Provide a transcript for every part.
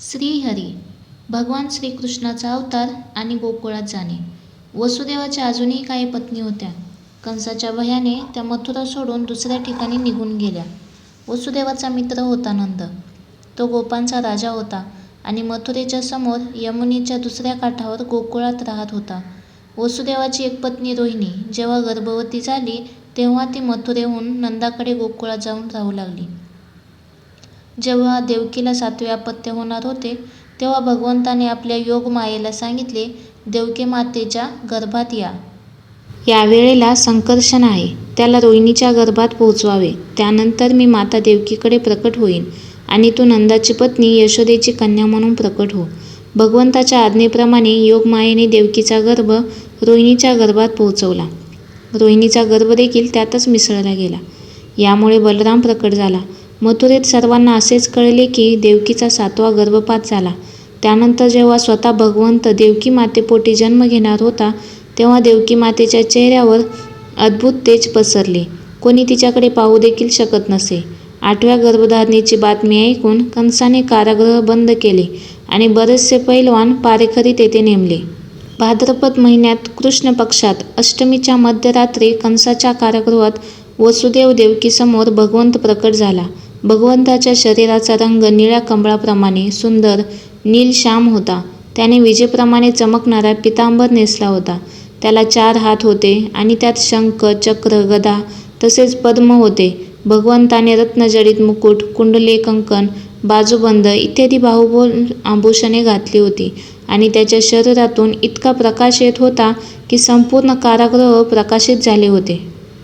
श्रीहरी भगवान श्रीकृष्णाचा अवतार आणि गोकुळात जाणे. वसुदेवाच्या अजूनही काही पत्नी होत्या. कंसाच्या भयाने त्या मथुरा सोडून दुसऱ्या ठिकाणी निघून गेल्या. वसुदेवाचा मित्र होता नंद. तो गोपांचा राजा होता आणि मथुरेच्या समोर यमुनेच्या दुसऱ्या काठावर गोकुळात राहत होता. वसुदेवाची एक पत्नी रोहिणी जेव्हा गर्भवती झाली तेव्हा ती मथुरेहून नंदाकडे गोकुळात जाऊन राहू लागली. जेव्हा देवकीला 7वे अपत्य होणार होते तेव्हा भगवंताने आपल्या योगमायेला सांगितले, देवकी मातेच्या गर्भात या. या वेळेला संकर्षण आहे, त्याला रोहिणीच्या गर्भात पोहोचवावे. त्यानंतर मी माता देवकीकडे प्रकट होईन आणि तू नंदाची पत्नी यशोदेची कन्या म्हणून प्रकट हो. भगवंताच्या आज्ञेप्रमाणे योगमायेने देवकीचा गर्भ रोहिणीच्या गर्भात पोहोचवला. रोहिणीचा गर्भ देखील त्यातच मिसळला गेला. यामुळे बलराम प्रकट झाला. मथुरेत सर्वांना असेच कळले की देवकीचा 7वा गर्भपात झाला. त्यानंतर जेव्हा स्वतः भगवंत देवकी मातेपोटी जन्म घेणार होता तेव्हा देवकी मातेच्या चेहऱ्यावर अद्भुत तेज पसरले. कोणी तिच्याकडे पाहू देखील शकत नसे. 8व्या गर्भधारणेची बातमी ऐकून कंसाने कारागृह बंद केले आणि बरेचसे पैलवान पारेखरी तेथे नेमले. भाद्रपद महिन्यात कृष्ण पक्षात अष्टमीच्या मध्यरात्री कंसाच्या कारागृहात वसुदेव देवकीसमोर भगवंत प्रकट झाला. भगवंताच्या शरीराचा रंग निळ्या कमळाप्रमाणे सुंदर नीलश्याम होता. त्याने विजेप्रमाणे चमकणारा पितांबर नेसला होता. त्याला 4 हात होते आणि त्यात शंख, चक्र, गदा तसेच पद्म होते. भगवंताने रत्नजडित मुकुट, कुंडले, कंकण, बाजूबंद इत्यादी बाहुबोल आभूषणे घातली होती आणि त्याच्या शरीरातून इतका प्रकाश येत होता की संपूर्ण कारागृह प्रकाशित झाले होते.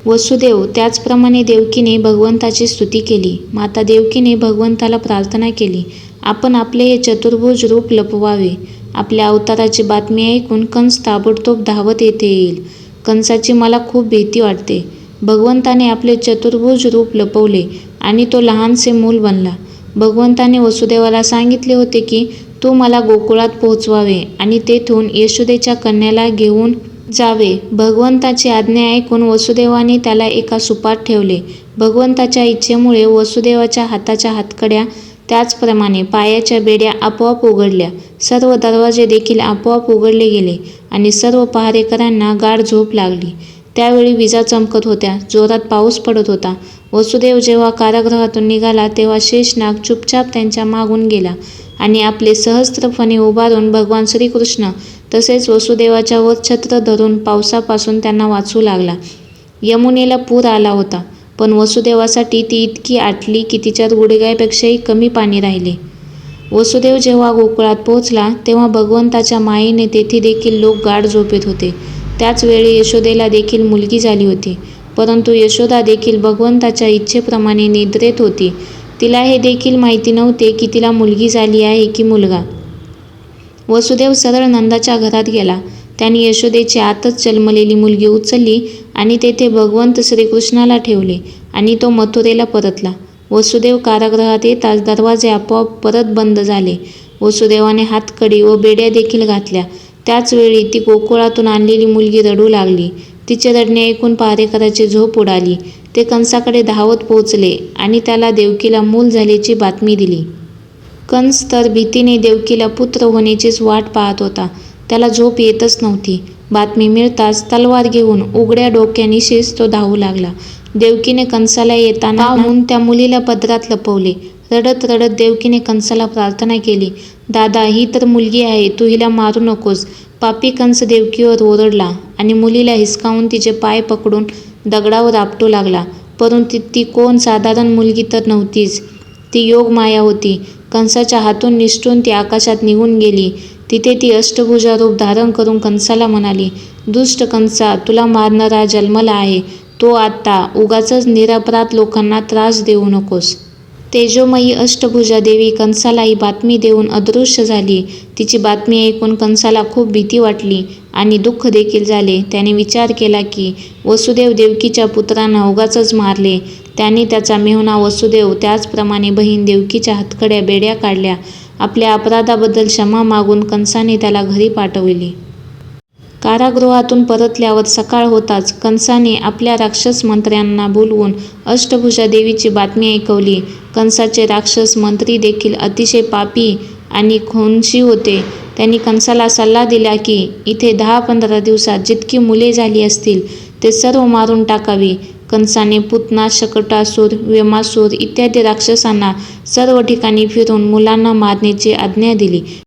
वसुदेव त्याचप्रमाणे देवकीने भगवंताची स्तुती केली. माता देवकीने भगवंताला प्रार्थना केली, आपण आपले हे चतुर्भुज रूप लपवावे. आपल्या अवताराची बातमी ऐकून कंस ताबडतोब धावत येथे येईल. कंसाची मला खूप भीती वाटते. भगवंताने आपले चतुर्भुज रूप लपवले आणि तो लहानसे मूल बनला. भगवंताने वसुदेवाला सांगितले होते की तू मला गोकुळात पोहोचवावे आणि तेथून यशोदेच्या कन्याला घेऊन जावे. भगवंताची आज्ञा ऐकून वसुदेवाने त्याला एका सुपात ठेवले. भगवंताच्या इच्छेमुळे वसुदेवाच्या हाताच्या हातकड्या त्याचप्रमाणे पायाच्या बेड्या आपोआप उघडल्या. सर्व दरवाजे देखील आपोआप उघडले गेले आणि सर्व पहारेकऱ्यांना गाढ झोप लागली. त्यावेळी विजा चमकत होत्या, जोरात पाऊस पडत होता. वसुदेव जेव्हा कारागृहातून निघाला तेव्हा शेषनाग चुपचाप त्यांच्या मागून गेला आणि आपले सहस्त्र फणे उभारून भगवान श्रीकृष्ण तसेच वसुदेवाच्या वर छत्र धरून पावसापासून त्यांना वाचवू लागला. यमुनेला पूर आला होता, पण वसुदेवासाठी ती इतकी आटली की तिच्यात गुडघ्यापेक्षाही कमी पाणी राहिले. वसुदेव जेव्हा गोकुळात पोहोचला तेव्हा भगवंताच्या मायेने तेथे देखील लोक गाढ झोपेत होते. त्याच वेळी यशोदेला देखील मुलगी झाली होती, परंतु यशोदा देखील भगवंताच्या इच्छेप्रमाणे निद्रेत होती. तिला हे देखील माहिती नव्हते की तिला मुलगी झाली आहे की मुलगा. वसुदेव सरळ नंदाच्या घरात गेला. त्याने यशोदेची आतच जन्मलेली मुलगी उचलली आणि तेथे भगवंत श्रीकृष्णाला ठेवले आणि तो मथुरेला परतला. वसुदेव कारागृहात येताच दरवाजे आपोआप परत बंद झाले. वसुदेवाने हातकडी व बेड्या देखील घातल्या. त्याच वेळी ती गोकुळातून आणलेली मुलगी रडू लागली. तिचे रडणे ऐकून पहारेकराची झोप उडाली. ते कंसाकडे धावत पोहोचले आणि त्याला देवकीला मूल झाल्याची बातमी दिली. कंस तर भीतीने देवकीला पुत्र होण्याचीच वाट पाहत होता. त्याला झोप येतच नव्हती. बातमी मिळताच तलवार घेऊन उघड्या डोक्यानिशीच तो धावू लागला. देवकीने कंसाला येताना पाहून त्या मुलीला पदरात लपवले. रडत रडत देवकीने कंसाला प्रार्थना केली, दादा, ही तर मुलगी आहे, तू हिला मारू नकोस. पापी कंस देवकीवर ओरडला आणि मुलीला हिसकावून तिचे पाय पकडून दगडावर आपटू लागला. परंतु ती कोण साधारण मुलगी तर नव्हतीच, ती योगमाया होती. कंसाच्या हातून निसटून ती आकाशात निघून गेली. तिथे ती अष्टभुजा रूप धारण करून कंसाला म्हणाली, दुष्ट कंसा, तुला मारणारा जन्मला आहे. तो आता उगाचच निरपराध लोकांना त्रास देऊ नकोस. तेजोमयी अष्टभुजा देवी कंसाला ही बातमी देऊन अदृश्य झाली. तिची बातमी ऐकून कंसाला खूप भीती वाटली आणि दुःख देखील झाले. त्याने विचार केला की वसुदेव देवकीच्या पुत्रांना उगाचच मारले. त्याने त्याचा मेहुणा वसुदेव त्याचप्रमाणे बहीण देवकीच्या हातकड्या बेड्या काढल्या. आपल्या अपराधाबद्दल क्षमा मागून कंसाने त्याला घरी पाठविले. कारागृहातून परतल्यावर सकाळ होताच कंसाने आपल्या राक्षस मंत्र्यांना बोलवून अष्टभुजा देवीची बातमी ऐकवली. कंसाचे राक्षस मंत्री देखील अतिशय पापी आणि खोंशी होते. त्यांनी कंसाला सल्ला दिला की इथे 10-15 दिवसात जितकी मुले झाली असतील ते सर्व मारून टाकावी. कंसाने पूतना, शकटासूर, वेमासूर इत्यादी राक्षसांना सर्व ठिकाणी फिरून मुलांना मारण्याची आज्ञा दिली.